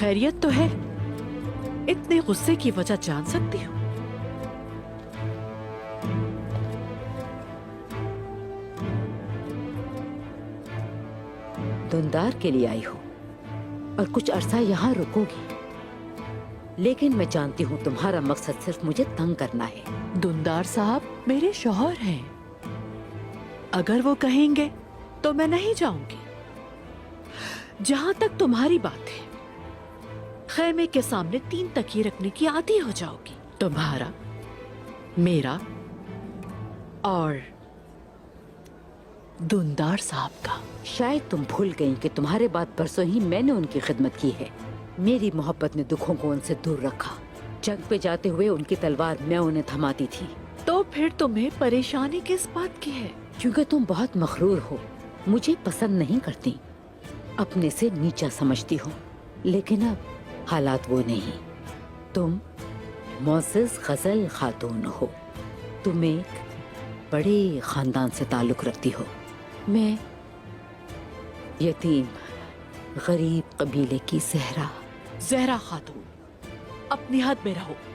خیریت تو ہے؟ اتنے غصے کی وجہ جان سکتی ہوں؟ دندار کے لیے آئی ہو اور کچھ عرصہ یہاں رکو گی، لیکن میں جانتی ہوں تمہارا مقصد صرف مجھے تنگ کرنا ہے۔ دندار صاحب میرے شوہر ہیں، اگر وہ کہیں گے تو میں نہیں جاؤں گی۔ جہاں تک تمہاری بات ہے، خیمے کے سامنے 3 تکیے رکھنے کی عادی ہو جاؤ گی، تمہارا، میرا اور دندار صاحب کا۔ شاید تم بھول گئیں کہ تمہارے بعد برسوں ہی میں نے ان کی خدمت کی ہے۔ میری محبت نے دکھوں کو ان سے دور رکھا۔ جنگ پہ جاتے ہوئے ان کی تلوار میں انہیں تھماتی تھی۔ تو پھر تمہیں پریشانی کس بات کی ہے؟ کیونکہ تم بہت مغرور ہو، مجھے پسند نہیں کرتی، اپنے سے نیچا سمجھتی ہو، لیکن اب حالات وہ نہیں۔ تم معزز غزل خاتون ہو، تم ایک بڑے خاندان سے تعلق رکھتی ہو، میں یتیم غریب قبیلے کی زہرا۔ زہرا خاتون، اپنی حد میں رہو۔